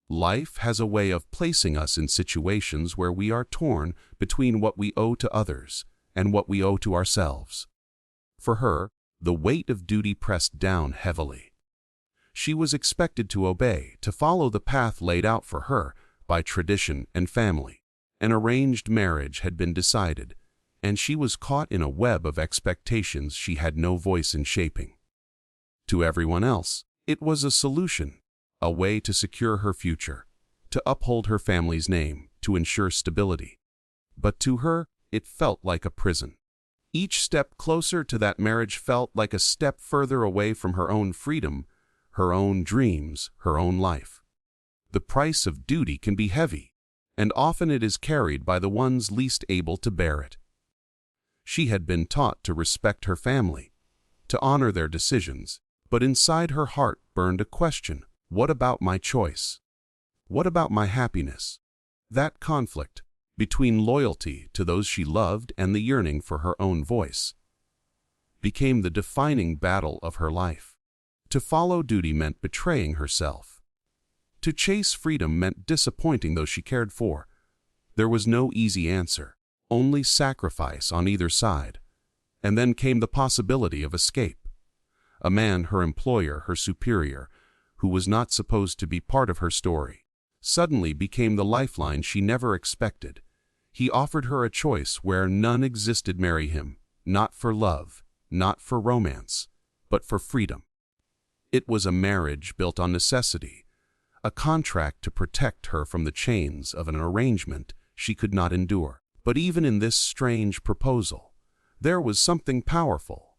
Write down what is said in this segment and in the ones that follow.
Life has a way of placing us in situations where we are torn between what we owe to others and what we owe to ourselves. For her, the weight of duty pressed down heavily. She was expected to obey, to follow the path laid out for her by tradition and family. An arranged marriage had been decided, and she was caught in a web of expectations she had no voice in shaping. To everyone else, it was a solution, a way to secure her future, to uphold her family's name, to ensure stability. But to her, it felt like a prison. Each step closer to that marriage felt like a step further away from her own freedom, her own dreams, her own life. The price of duty can be heavy, and often it is carried by the ones least able to bear it. She had been taught to respect her family, to honor their decisions, but inside her heart burned a question: what about my choice? What about my happiness? That conflict between loyalty to those she loved and the yearning for her own voice became the defining battle of her life. To follow duty meant betraying herself. To chase freedom meant disappointing those she cared for. There was no easy answer, only sacrifice on either side. And then came the possibility of escape. A man, her employer, her superior, who was not supposed to be part of her story, suddenly became the lifeline she never expected. He offered her a choice where none existed: marry him, not for love, not for romance, but for freedom. It was a marriage built on necessity, a contract to protect her from the chains of an arrangement she could not endure. But even in this strange proposal, there was something powerful,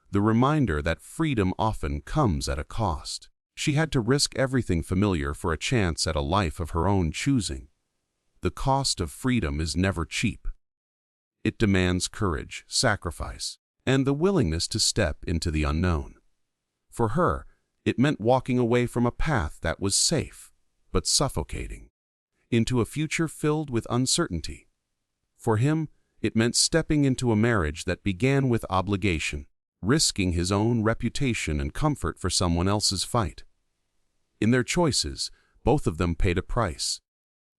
the reminder that freedom often comes at a cost. She had to risk everything familiar for a chance at a life of her own choosing. The cost of freedom is never cheap. It demands courage, sacrifice, and the willingness to step into the unknown. For her, it meant walking away from a path that was safe but suffocating, into a future filled with uncertainty. For him, it meant stepping into a marriage that began with obligation, risking his own reputation and comfort for someone else's fight. In their choices, both of them paid a price,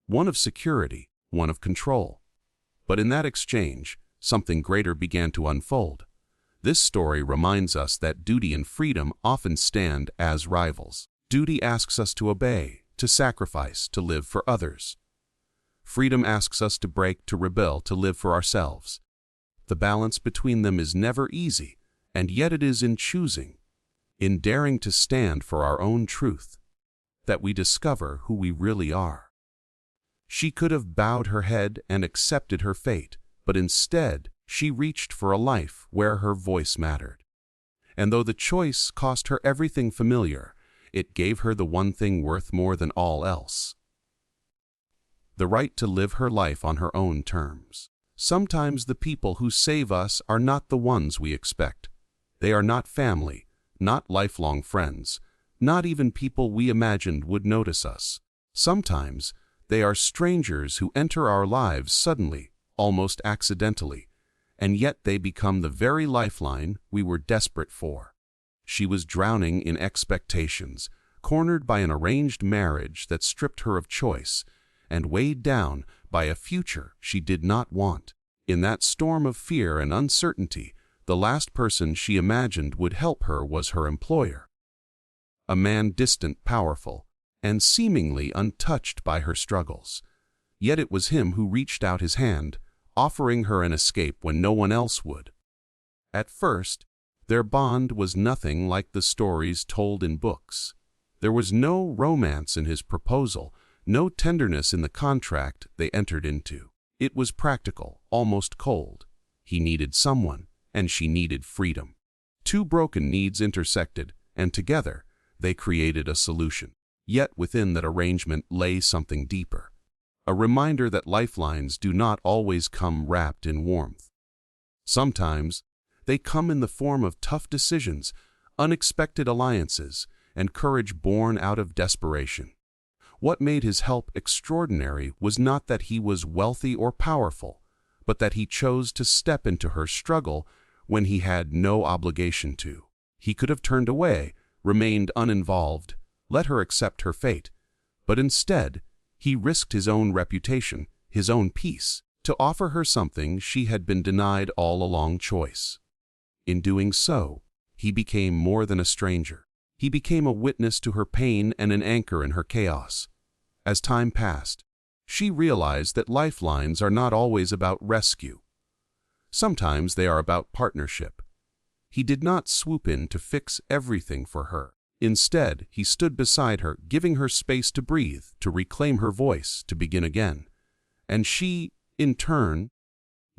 one of security, one of control. But in that exchange, something greater began to unfold. This story reminds us that duty and freedom often stand as rivals. Duty asks us to obey, to sacrifice, to live for others. Freedom asks us to break, to rebel, to live for ourselves. The balance between them is never easy, and yet it is in choosing, in daring to stand for our own truth, that we discover who we really are. She could have bowed her head and accepted her fate, but instead she reached for a life where her voice mattered. And though the choice cost her everything familiar, it gave her the one thing worth more than all else: the right to live her life on her own terms. Sometimes the people who save us are not the ones we expect. They are not family, not lifelong friends, not even people we imagined would notice us. Sometimes they are strangers who enter our lives suddenly, almost accidentally, and yet they become the very lifeline we were desperate for. She was drowning in expectations, cornered by an arranged marriage that stripped her of choice, and weighed down by a future she did not want. In that storm of fear and uncertainty, the last person she imagined would help her was her employer. A man distant, powerful, and seemingly untouched by her struggles. Yet it was him who reached out his hand, offering her an escape when no one else would. At first, their bond was nothing like the stories told in books. There was no romance in his proposal, no tenderness in the contract they entered into. It was practical, almost cold. He needed someone, and she needed freedom. Two broken needs intersected, and together they created a solution. Yet within that arrangement lay something deeper, a reminder that lifelines do not always come wrapped in warmth. Sometimes they come in the form of tough decisions, unexpected alliances, and courage born out of desperation. What made his help extraordinary was not that he was wealthy or powerful, but that he chose to step into her struggle when he had no obligation to. He could have turned away, remained uninvolved, let her accept her fate, But instead, he risked his own reputation, his own peace, to offer her something she had been denied all along: choice. In doing so, he became more than a stranger. He became a witness to her pain and an anchor in her chaos. As time passed, she realized that lifelines are not always about rescue. Sometimes they are about partnership. He did not swoop in to fix everything for her. Instead, he stood beside her, giving her space to breathe, to reclaim her voice, to begin again. And she, in turn,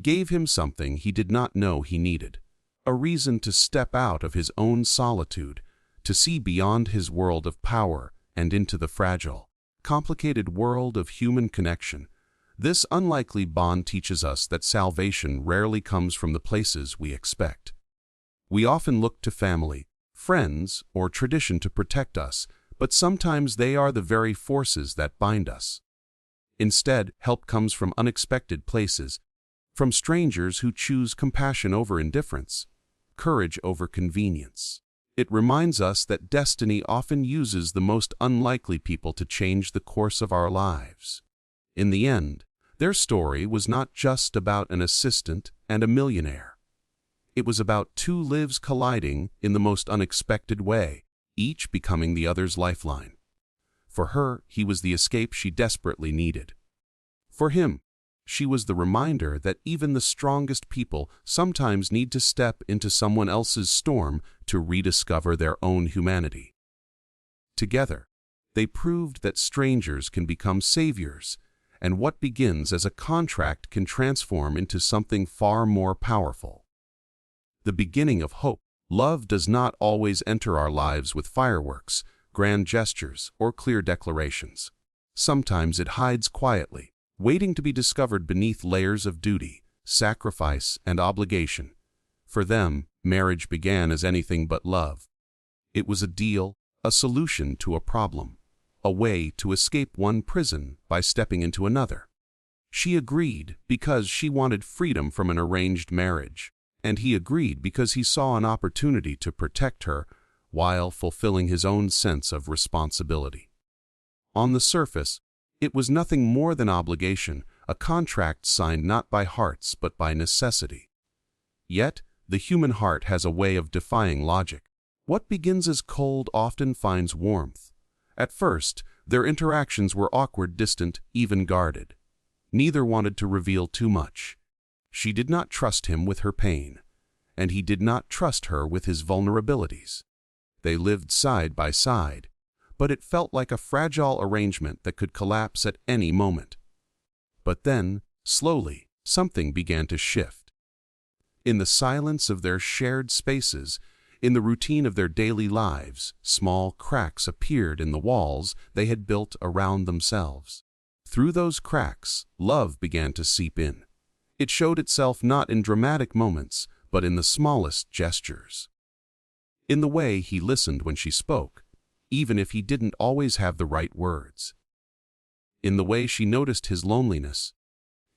gave him something he did not know he needed: a reason to step out of his own solitude, to see beyond his world of power and into the fragile, complicated world of human connection. This unlikely bond teaches us that salvation rarely comes from the places we expect. We often look to family, friends, or tradition to protect us, but sometimes they are the very forces that bind us. Instead, help comes from unexpected places, from strangers who choose compassion over indifference, courage over convenience. It reminds us that destiny often uses the most unlikely people to change the course of our lives. In the end, their story was not just about an assistant and a millionaire. It was about two lives colliding in the most unexpected way, each becoming the other's lifeline. For her, he was the escape she desperately needed. For him, she was the reminder that even the strongest people sometimes need to step into someone else's storm to rediscover their own humanity. Together, they proved that strangers can become saviors, and what begins as a contract can transform into something far more powerful. The beginning of hope. Love does not always enter our lives with fireworks, grand gestures, or clear declarations. Sometimes it hides quietly, waiting to be discovered beneath layers of duty, sacrifice, and obligation. For them, marriage began as anything but love. It was a deal, a solution to a problem, a way to escape one prison by stepping into another. She agreed because she wanted freedom from an arranged marriage, and he agreed because he saw an opportunity to protect her while fulfilling his own sense of responsibility. On the surface, it was nothing more than obligation, a contract signed not by hearts but by necessity. Yet, the human heart has a way of defying logic. What begins as cold often finds warmth. At first, their interactions were awkward, distant, even guarded. Neither wanted to reveal too much. She did not trust him with her pain, and he did not trust her with his vulnerabilities. They lived side by side, but it felt like a fragile arrangement that could collapse at any moment. But then, slowly, something began to shift. In the silence of their shared spaces, in the routine of their daily lives, small cracks appeared in the walls they had built around themselves. Through those cracks, love began to seep in. It showed itself not in dramatic moments, but in the smallest gestures. In the way he listened when she spoke, even if he didn't always have the right words. In the way she noticed his loneliness,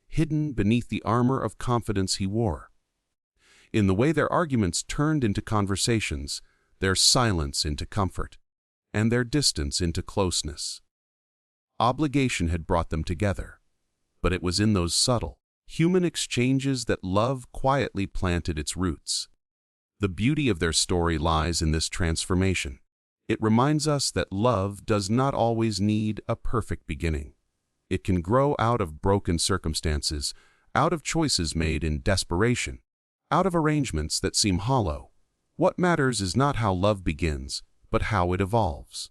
hidden beneath the armor of confidence he wore. In the way their arguments turned into conversations, their silence into comfort, and their distance into closeness. Obligation had brought them together, but it was in those subtle, human exchanges that love quietly planted its roots. The beauty of their story lies in this transformation. It reminds us that love does not always need a perfect beginning. It can grow out of broken circumstances, out of choices made in desperation, out of arrangements that seem hollow. What matters is not how love begins, but how it evolves.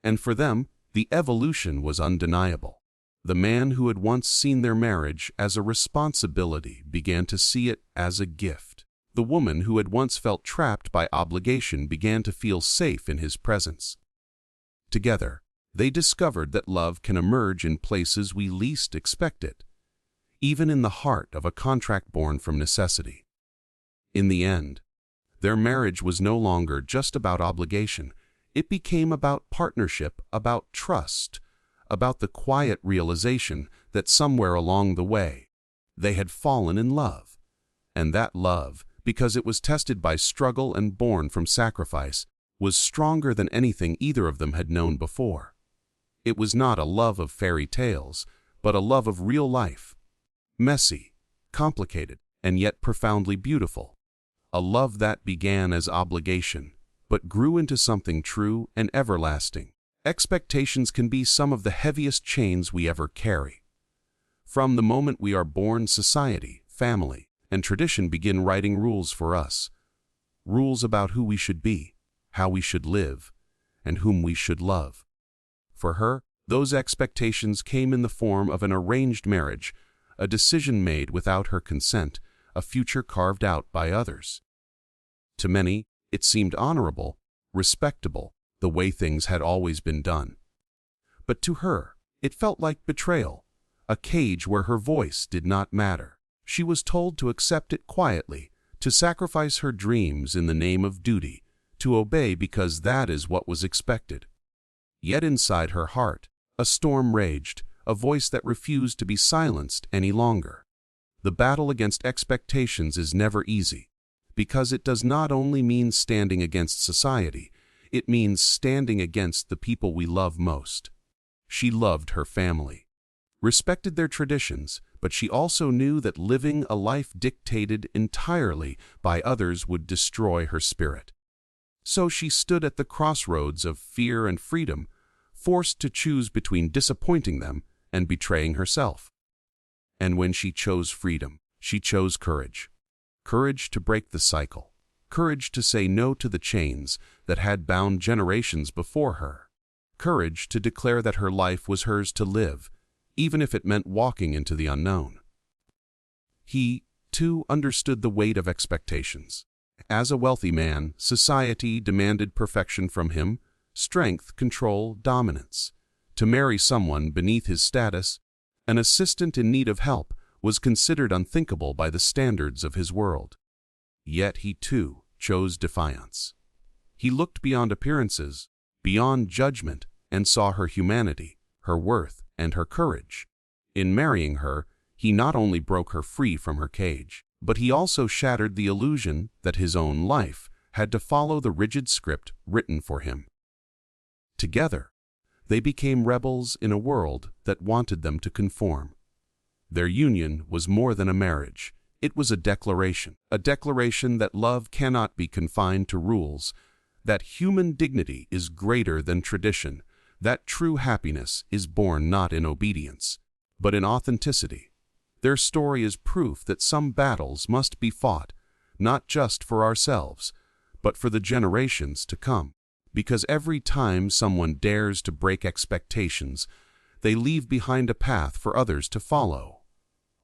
And for them, the evolution was undeniable. The man who had once seen their marriage as a responsibility began to see it as a gift. The woman who had once felt trapped by obligation began to feel safe in his presence. Together, they discovered that love can emerge in places we least expect it, even in the heart of a contract born from necessity. In the end, their marriage was no longer just about obligation. It became about partnership, about trust, about the quiet realization that somewhere along the way, they had fallen in love. And that love, because it was tested by struggle and born from sacrifice, was stronger than anything either of them had known before. It was not a love of fairy tales, but a love of real life. Messy, complicated, and yet profoundly beautiful. A love that began as obligation, but grew into something true and everlasting. Expectations can be some of the heaviest chains we ever carry. From the moment we are born, society, family, and tradition begin writing rules for us. Rules about who we should be, how we should live, and whom we should love. For her, those expectations came in the form of an arranged marriage, a decision made without her consent, a future carved out by others. To many, it seemed honorable, respectable, the way things had always been done. But to her, it felt like betrayal, a cage where her voice did not matter. She was told to accept it quietly, to sacrifice her dreams in the name of duty, to obey because that is what was expected. Yet inside her heart, a storm raged, a voice that refused to be silenced any longer. The battle against expectations is never easy, because it does not only mean standing against society, it means standing against the people we love most. She loved her family, respected their traditions, but she also knew that living a life dictated entirely by others would destroy her spirit. So she stood at the crossroads of fear and freedom, forced to choose between disappointing them and betraying herself. And when she chose freedom, she chose courage. Courage to break the cycle. Courage to say no to the chains that had bound generations before her. Courage to declare that her life was hers to live, even if it meant walking into the unknown. He, too, understood the weight of expectations. As a wealthy man, society demanded perfection from him, strength, control, dominance. To marry someone beneath his status, an assistant in need of help, was considered unthinkable by the standards of his world. Yet he, too, chose defiance. He looked beyond appearances, beyond judgment, and saw her humanity, her worth, and her courage. In marrying her, he not only broke her free from her cage, but he also shattered the illusion that his own life had to follow the rigid script written for him. Together, they became rebels in a world that wanted them to conform. Their union was more than a marriage. It was a declaration that love cannot be confined to rules, that human dignity is greater than tradition, that true happiness is born not in obedience, but in authenticity. Their story is proof that some battles must be fought, not just for ourselves, but for the generations to come. Because every time someone dares to break expectations, they leave behind a path for others to follow,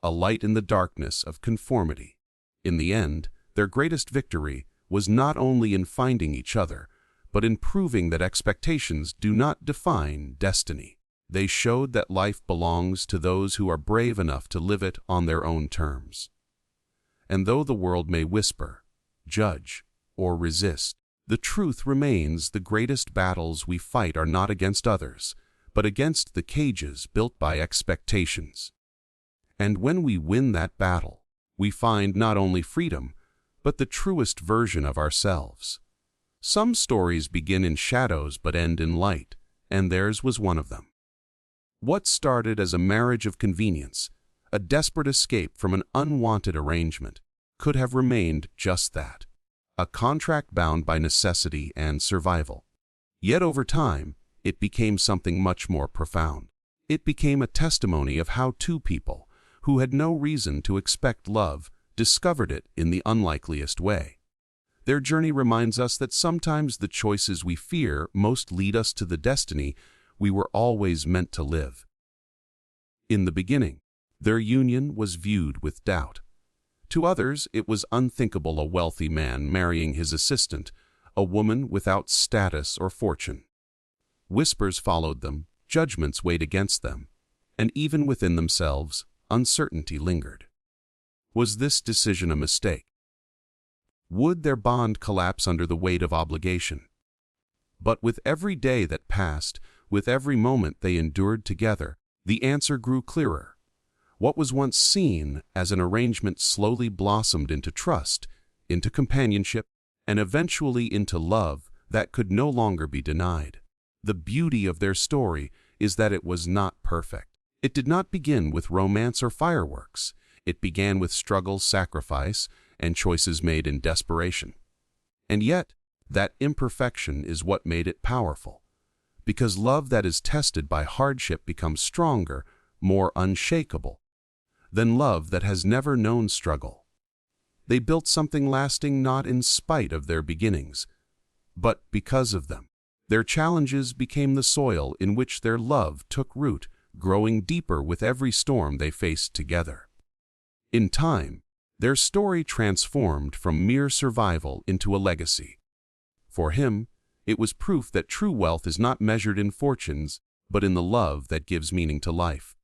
a light in the darkness of conformity. In the end, their greatest victory was not only in finding each other, but in proving that expectations do not define destiny. They showed that life belongs to those who are brave enough to live it on their own terms. And though the world may whisper, judge, or resist, the truth remains: the greatest battles we fight are not against others, but against the cages built by expectations. And when we win that battle, we find not only freedom, but the truest version of ourselves. Some stories begin in shadows but end in light, and theirs was one of them. What started as a marriage of convenience, a desperate escape from an unwanted arrangement, could have remained just that, a contract bound by necessity and survival. Yet over time, it became something much more profound. It became a testimony of how two people, who had no reason to expect love, discovered it in the unlikeliest way. Their journey reminds us that sometimes the choices we fear most lead us to the destiny we were always meant to live. In the beginning, their union was viewed with doubt. To others, it was unthinkable a wealthy man marrying his assistant, a woman without status or fortune. Whispers followed them, judgments weighed against them, and even within themselves, uncertainty lingered. Was this decision a mistake? Would their bond collapse under the weight of obligation? But with every day that passed, with every moment they endured together, the answer grew clearer. What was once seen as an arrangement slowly blossomed into trust, into companionship, and eventually into love that could no longer be denied. The beauty of their story is that it was not perfect. It did not begin with romance or fireworks. It began with struggle, sacrifice, and choices made in desperation. And yet, that imperfection is what made it powerful. Because love that is tested by hardship becomes stronger, more unshakable, than love that has never known struggle. They built something lasting not in spite of their beginnings, but because of them. Their challenges became the soil in which their love took root, growing deeper with every storm they faced together. In time, their story transformed from mere survival into a legacy. For him, it was proof that true wealth is not measured in fortunes, but in the love that gives meaning to life.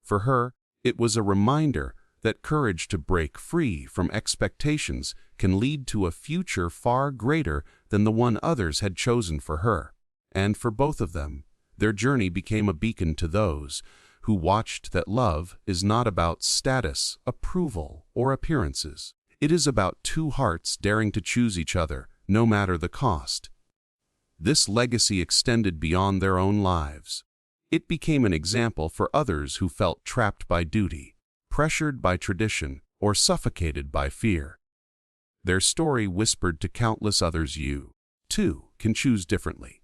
For her, it was a reminder that courage to break free from expectations can lead to a future far greater than the one others had chosen for her. And for both of them, their journey became a beacon to those who watched that love is not about status, approval, or appearances. It is about two hearts daring to choose each other, no matter the cost. This legacy extended beyond their own lives. It became an example for others who felt trapped by duty, pressured by tradition, or suffocated by fear. Their story whispered to countless others, you, too, can choose differently.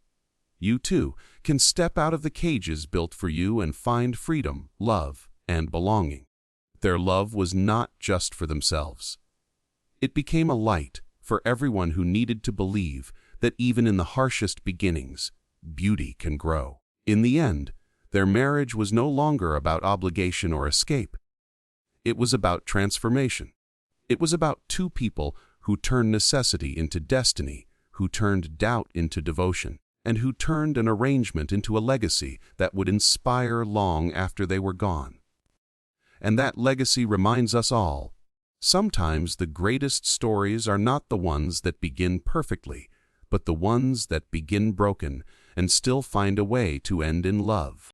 You, too, can step out of the cages built for you and find freedom, love, and belonging. Their love was not just for themselves. It became a light for everyone who needed to believe that even in the harshest beginnings, beauty can grow. In the end, their marriage was no longer about obligation or escape. It was about transformation. It was about two people who turned necessity into destiny, who turned doubt into devotion, and who turned an arrangement into a legacy that would inspire long after they were gone. And that legacy reminds us all, sometimes the greatest stories are not the ones that begin perfectly, but the ones that begin broken and still find a way to end in love.